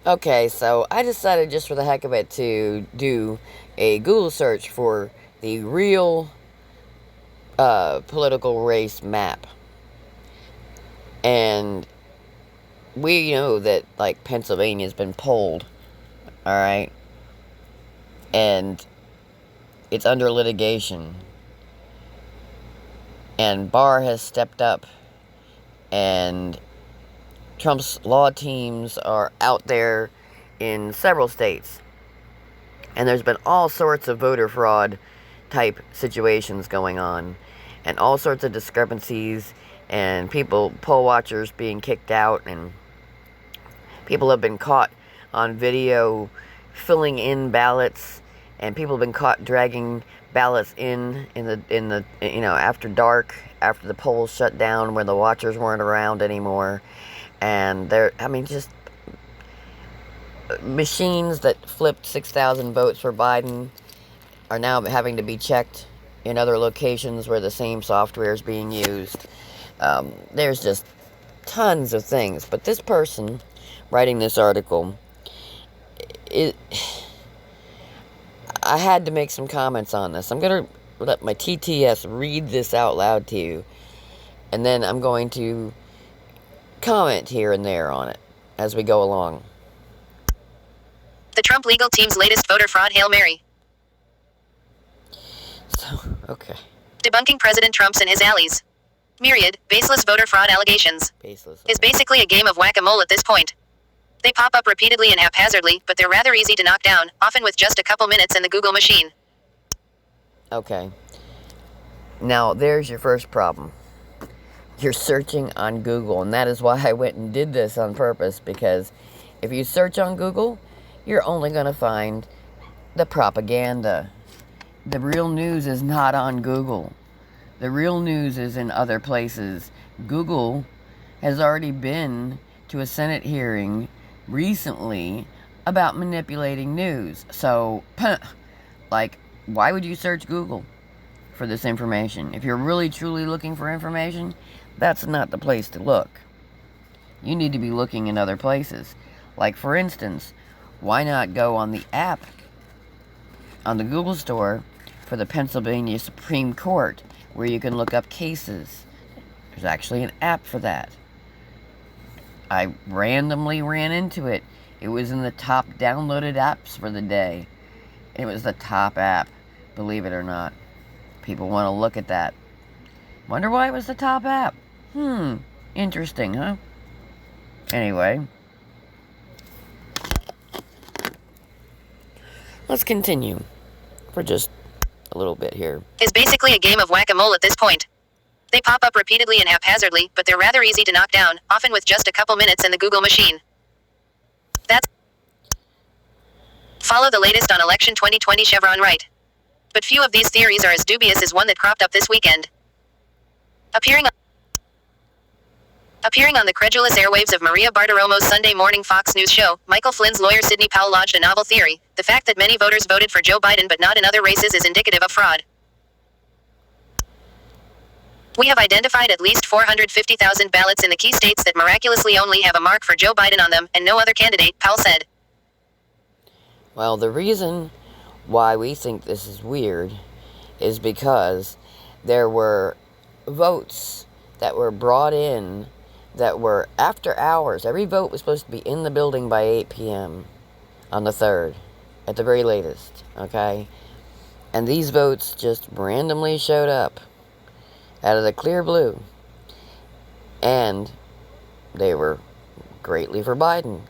Okay, so I decided just for the heck of it to do a Google search for the real political race map. And we know that, like, Pennsylvania's been polled, alright? And it's under litigation. And Barr has stepped up. And Trump's law teams are out there in several states. And there's been all sorts of voter fraud type situations going on. And all sorts of discrepancies. And poll watchers being kicked out. And people have been caught on video filling in ballots. And people have been caught dragging ballots in the after dark, after the polls shut down, where the watchers weren't around anymore. And just machines that flipped 6,000 votes for Biden are now having to be checked in other locations where the same software is being used. There's just tons of things. But this person writing this article, I had to make some comments on this. I'm going to let my TTS read this out loud to you. And then I'm going to comment here and there on it as we go along. The Trump legal team's latest voter fraud Hail Mary. So, okay. Debunking President Trump's and his allies. Myriad, baseless voter fraud allegations. Baseless. Is basically a game of whack-a-mole at this point. They pop up repeatedly and haphazardly, but they're rather easy to knock down, often with just a couple minutes in the Google machine. Okay. Now, there's your first problem. You're searching on Google, and that is why I went and did this on purpose, because if you search on Google, you're only going to find the propaganda. The real news is not on Google. The real news is in other places. Google has already been to a Senate hearing recently about manipulating news. So, why would you search Google for this information? If you're really truly looking for information, that's not the place to look. You need to be looking in other places. Like, for instance, why not go on the app on the Google store for the Pennsylvania Supreme Court, where you can look up cases? There's actually an app for that. I randomly ran into it. It was in the top downloaded apps for the day. It was the top app, believe it or not. People want to look at that. Wonder why it was the top app. Interesting, huh? Anyway. Let's continue for just a little bit here. Is basically a game of whack-a-mole at this point. They pop up repeatedly and haphazardly, but they're rather easy to knock down, often with just a couple minutes in the Google machine. Follow the latest on election 2020 Chevron right. But few of these theories are as dubious as one that cropped up this weekend. Appearing on the credulous airwaves of Maria Bartiromo's Sunday morning Fox News show, Michael Flynn's lawyer Sidney Powell lodged a novel theory: the fact that many voters voted for Joe Biden but not in other races is indicative of fraud. We have identified at least 450,000 ballots in the key states that miraculously only have a mark for Joe Biden on them, and no other candidate, Powell said. Well, the reason why we think this is weird is because there were votes that were brought in that were after hours. Every vote was supposed to be in the building by 8 p.m. on the 3rd, at the very latest, okay? And these votes just randomly showed up out of the clear blue. And they were greatly for Biden.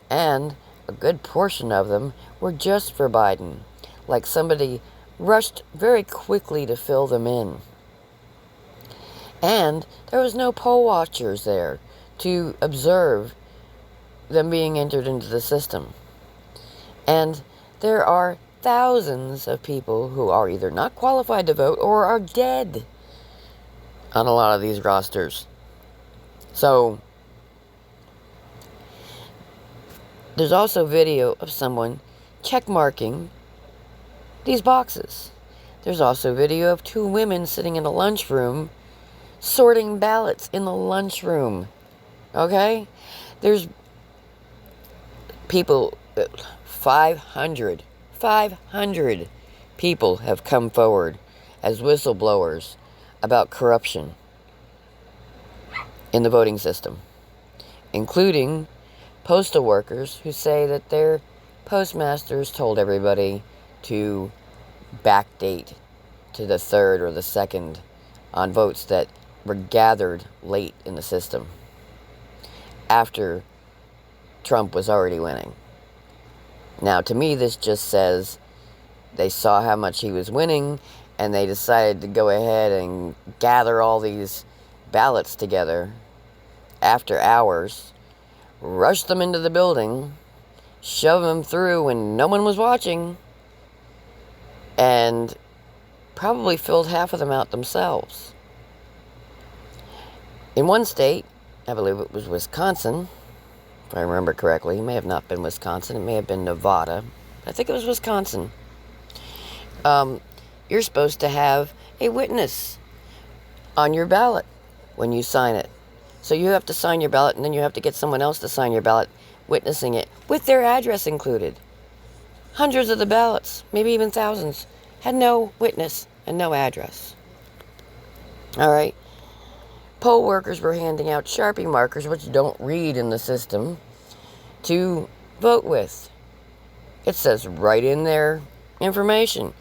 And a good portion of them were just for Biden. Like somebody rushed very quickly to fill them in. And there was no poll watchers there to observe them being entered into the system. And there are thousands of people who are either not qualified to vote or are dead on a lot of these rosters. So, there's also video of someone checkmarking these boxes. There's also video of two women sitting in a lunchroom sorting ballots in the lunchroom. Okay? There's People, 500 people have come forward as whistleblowers about corruption in the voting system, including postal workers who say that their postmasters told everybody to backdate to the 3rd or the 2nd on votes that were gathered late in the system after Trump was already winning. Now, to me, this just says they saw how much he was winning and they decided to go ahead and gather all these ballots together after hours, rush them into the building, shove them through when no one was watching, and probably filled half of them out themselves. In one state, I believe it was Wisconsin, if I remember correctly. It may have not been Wisconsin. It may have been Nevada. I think it was Wisconsin. You're supposed to have a witness on your ballot when you sign it. So you have to sign your ballot, and then you have to get someone else to sign your ballot, witnessing it, with their address included. Hundreds of the ballots, maybe even thousands, had no witness and no address. All right. Poll workers were handing out Sharpie markers, which don't read in the system, to vote with. It says right in their information,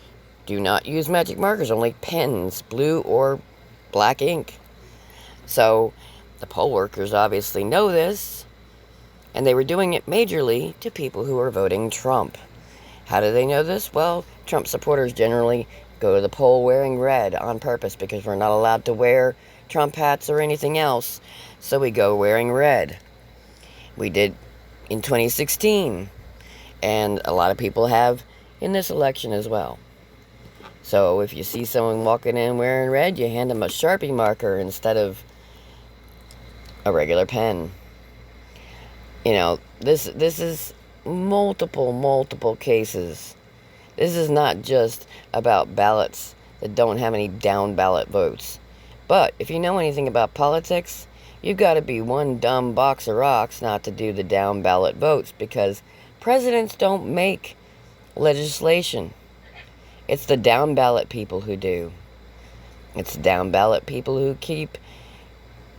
do not use magic markers, only pens, blue or black ink. So the poll workers obviously know this, and they were doing it majorly to people who are voting Trump. How do they know this? Well, Trump supporters generally go to the poll wearing red on purpose because we're not allowed to wear Trump hats or anything else, so we go wearing red. We did in 2016, and a lot of people have in this election as well. So if you see someone walking in wearing red, you hand them a Sharpie marker instead of a regular pen. You know, this is multiple cases. This is not just about ballots that don't have any down ballot votes. But if you know anything about politics, you've got to be one dumb box of rocks not to do the down ballot votes, because presidents don't make legislation. It's the down ballot people who do. It's the down ballot people who keep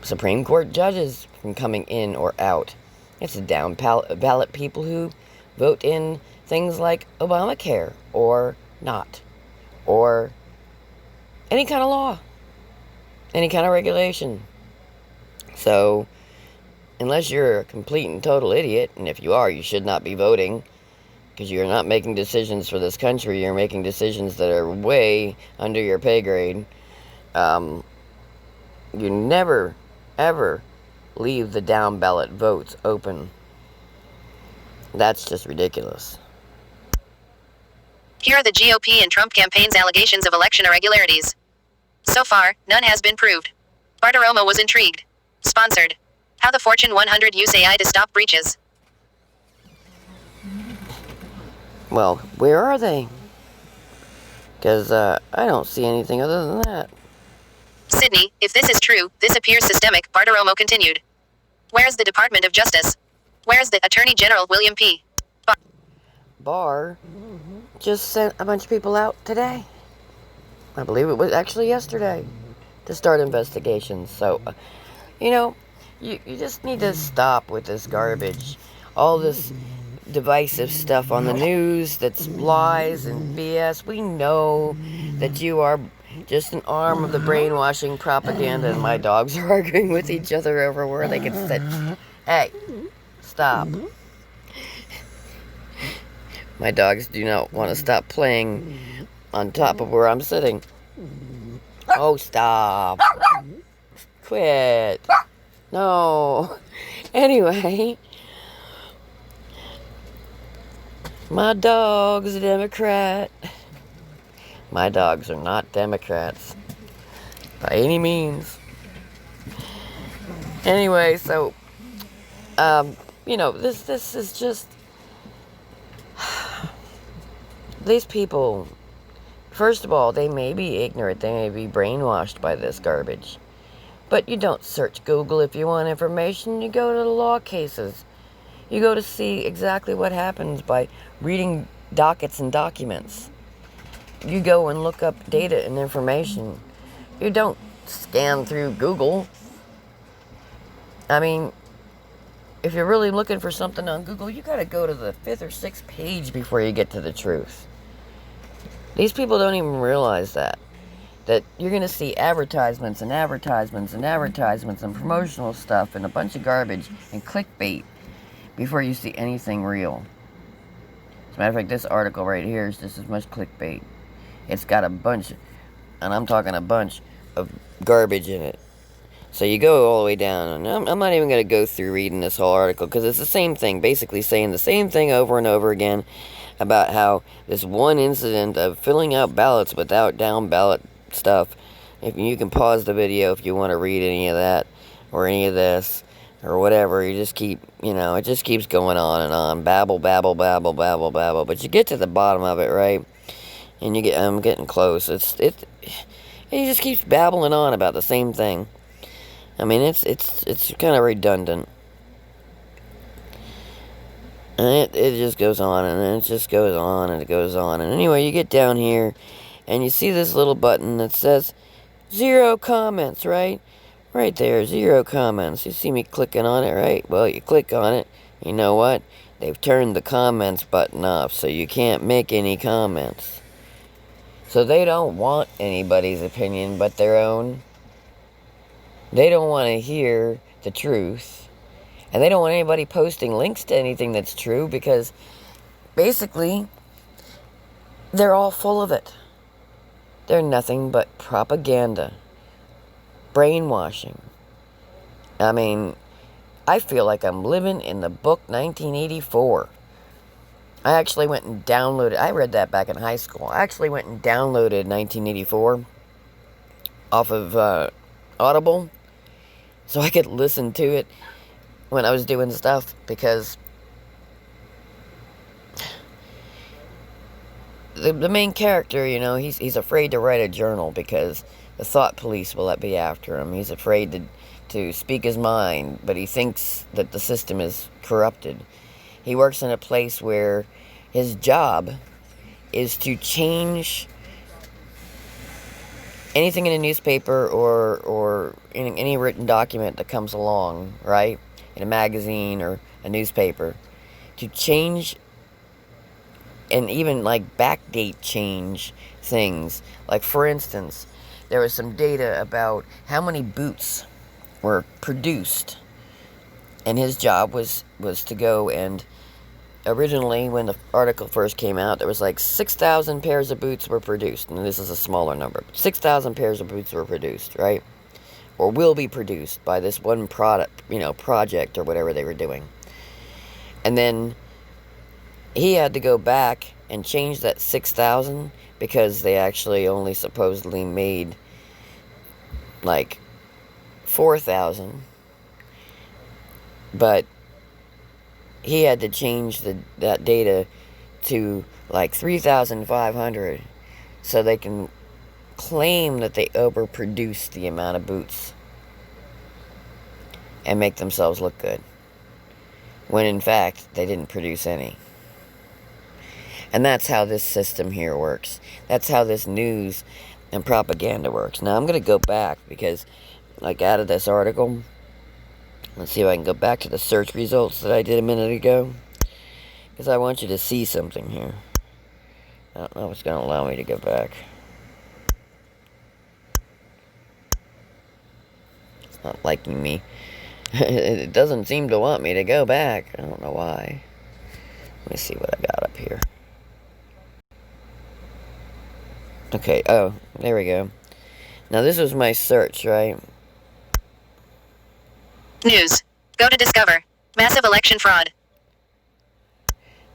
Supreme Court judges from coming in or out. It's the down ballot people who vote in things like Obamacare or not, or any kind of law, any kind of regulation. So, unless you're a complete and total idiot, and if you are, you should not be voting, because you're not making decisions for this country. You're making decisions that are way under your pay grade. You never, ever leave the down ballot votes open. That's just ridiculous. Here are the GOP and Trump campaign's allegations of election irregularities. So far, none has been proved. Bartiromo was intrigued. Sponsored. How the Fortune 100 use AI to stop breaches. Well, where are they? Because I don't see anything other than that. Sydney, if this is true, this appears systemic, Bartiromo continued. Where's the Department of Justice? Where's the Attorney General William P. Barr just sent a bunch of people out today. I believe it was actually yesterday to start investigations. So, you just need to stop with this garbage. All this divisive stuff on the news that's lies and BS. We know that you are just an arm of the brainwashing propaganda, and my dogs are arguing with each other over where they can sit. Hey, stop. My dogs do not want to stop playing on top of where I'm sitting. Oh, stop. Quit. No. Anyway, my dog's a Democrat. My dogs are not Democrats by any means. Anyway, so, this is just, these people, first of all, they may be ignorant, they may be brainwashed by this garbage. But you don't search Google if you want information, you go to the law cases. You go to see exactly what happens by reading dockets and documents. You go and look up data and information. You don't scan through Google. I mean, if you're really looking for something on Google, you gotta go to the 5th or 6th page before you get to the truth. These people don't even realize that you're gonna see advertisements and advertisements and advertisements and promotional stuff and a bunch of garbage and clickbait before you see anything real. As a matter of fact, this article right here is just as much clickbait. It's got a bunch, and I'm talking a bunch, of garbage in it. So you go all the way down, and I'm not even going to go through reading this whole article, because it's the same thing, basically saying the same thing over and over again about how this one incident of filling out ballots without down ballot stuff. If you can pause the video if you want to read any of that, or any of this, or whatever. You just keep, it just keeps going on and on. Babble, babble, babble, babble, babble. But you get to the bottom of it, right? And I'm getting close. He just keeps babbling on about the same thing. I mean, it's kind of redundant. And it just goes on, and then it just goes on, and it goes on. And anyway, you get down here, and you see this little button that says 0 comments, right? Right there, 0 comments. You see me clicking on it, right? Well, you click on it. You know what? They've turned the comments button off, so you can't make any comments. So they don't want anybody's opinion but their own. They don't want to hear the truth. And they don't want anybody posting links to anything that's true, because basically they're all full of it. They're nothing but propaganda. Brainwashing. I mean, I feel like I'm living in the book 1984. I actually went and downloaded, I read that back in high school. I actually went and downloaded 1984 off of Audible, so I could listen to it when I was doing stuff, because the main character, he's afraid to write a journal because the thought police will be after him. He's afraid to speak his mind, but he thinks that the system is corrupted. He works in a place where his job is to change anything in a newspaper or in any written document that comes along, right? In a magazine or a newspaper, to change and even backdate change things. Like, for instance, there was some data about how many boots were produced, and his job was to go and, originally when the article first came out, there was 6,000 pairs of boots were produced, and this is a smaller number. 6,000 pairs of boots were produced, right? Or will be produced by this one project or whatever they were doing. And then he had to go back and change that 6,000 because they actually only supposedly made 4,000. But he had to change that data to 3,500 so they can claim that they overproduced the amount of boots and make themselves look good, when in fact they didn't produce any. And that's how this system here works. That's how this news and propaganda works. Now I'm going to go back because, out of this article, let's see if I can go back to the search results that I did a minute ago, because I want you to see something here. I don't know if it's going to allow me to go back. It's not liking me. It doesn't seem to want me to go back. I don't know why. Let me see what I got up here. Okay, oh, there we go. Now this was my search, right? News. Go to Discover. Massive election fraud.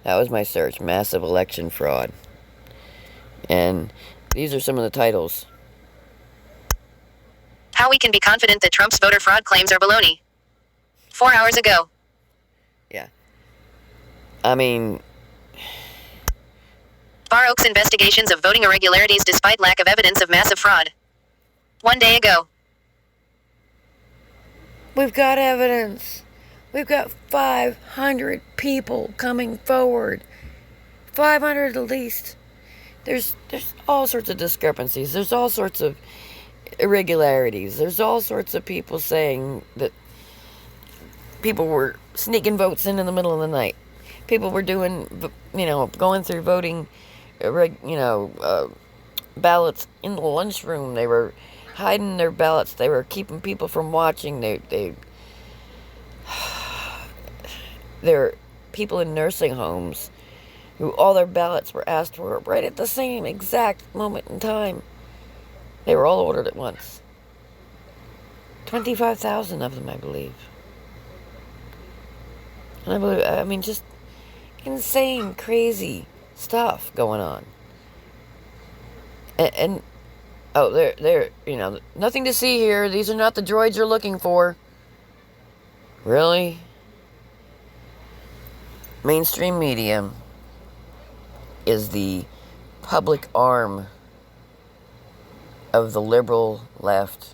That was my search, massive election fraud. And these are some of the titles. How we can be confident that Trump's voter fraud claims are baloney. 4 hours ago. Yeah. I mean, Bar Oaks investigations of voting irregularities despite lack of evidence of massive fraud. 1 day ago. we've got evidence. We've got 500 people coming forward. 500 at least. There's all sorts of discrepancies. There's all sorts of irregularities. There's all sorts of people saying that people were sneaking votes in the middle of the night. People were doing, going through voting, ballots in the lunchroom. They were hiding their ballots. They were keeping people from watching. There are people in nursing homes who all their ballots were asked for right at the same exact moment in time. They were all ordered at once. 25,000 of them, I believe. And just insane, crazy stuff going on. They're, nothing to see here. These are not the droids you're looking for. Really? Mainstream media is the public arm of the liberal left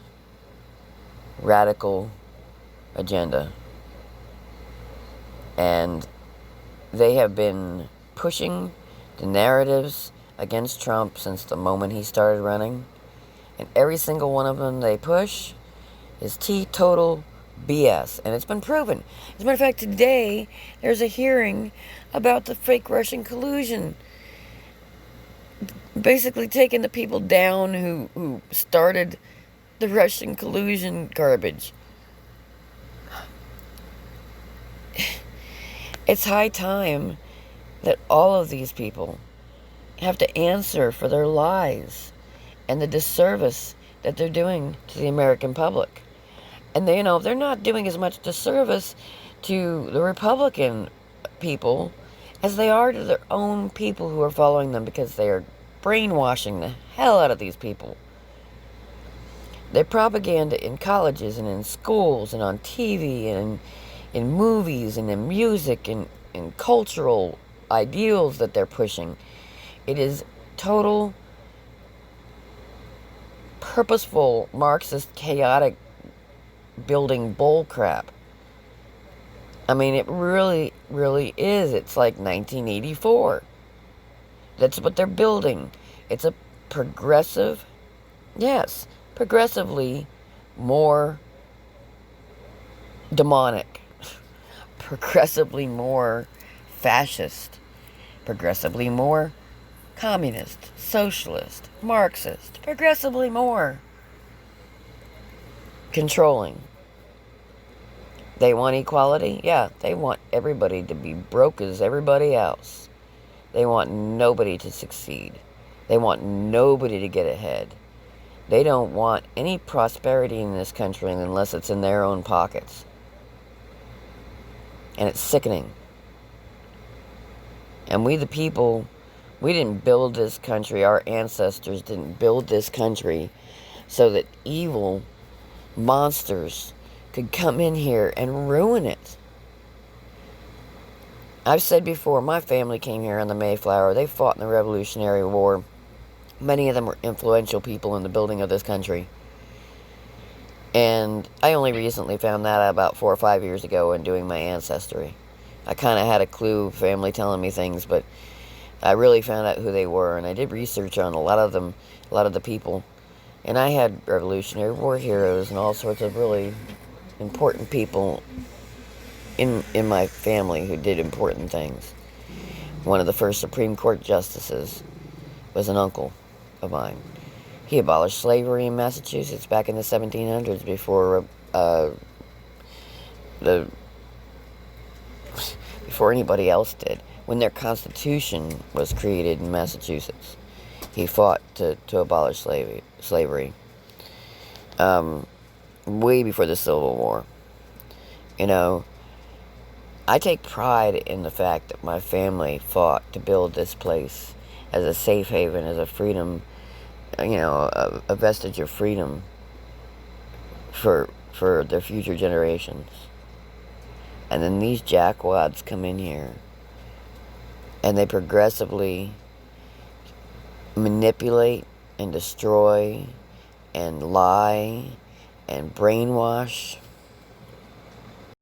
radical agenda. And they have been pushing the narratives against Trump since the moment he started running. And every single one of them they push is teetotal BS. And it's been proven. As a matter of fact, today there's a hearing about the fake Russian collusion. Basically taking the people down who started the Russian collusion garbage. It's high time that all of these people have to answer for their lies and the disservice that they're doing to the American public. And they're not doing as much disservice to the Republican people as they are to their own people who are following them, because they are brainwashing the hell out of these people. Their propaganda in colleges and in schools and on TV and in movies and in music and in cultural ideals that they're pushing. It is total, purposeful, Marxist, chaotic building bull crap. It really, really is. It's like 1984. That's what they're building. It's a progressively more demonic, progressively more fascist, progressively more communist, socialist, Marxist, progressively more controlling. They want equality? Yeah, they want everybody to be broke as everybody else. They want nobody to succeed. They want nobody to get ahead. They don't want any prosperity in this country unless it's in their own pockets. And it's sickening. And we the people, we didn't build this country. Our ancestors didn't build this country so that evil monsters could come in here and ruin it. I've said before, my family came here on the Mayflower. They fought in the Revolutionary War. Many of them were influential people in the building of this country. And I only recently found that out about 4 or 5 years ago in doing my ancestry. I kind of had a clue, family telling me things, but I really found out who they were. And I did research on a lot of them, a lot of the people. And I had Revolutionary War heroes and all sorts of really important people in my family who did important things. One of the first Supreme Court justices was an uncle of mine. He abolished slavery in Massachusetts back in the 1700s before anybody else did. When their Constitution was created in Massachusetts, he fought to abolish slavery. Way before the Civil War. I take pride in the fact that my family fought to build this place as a safe haven, as a freedom, a vestige of freedom for the future generations. And then these jackwads come in here and they progressively manipulate and destroy and lie and brainwash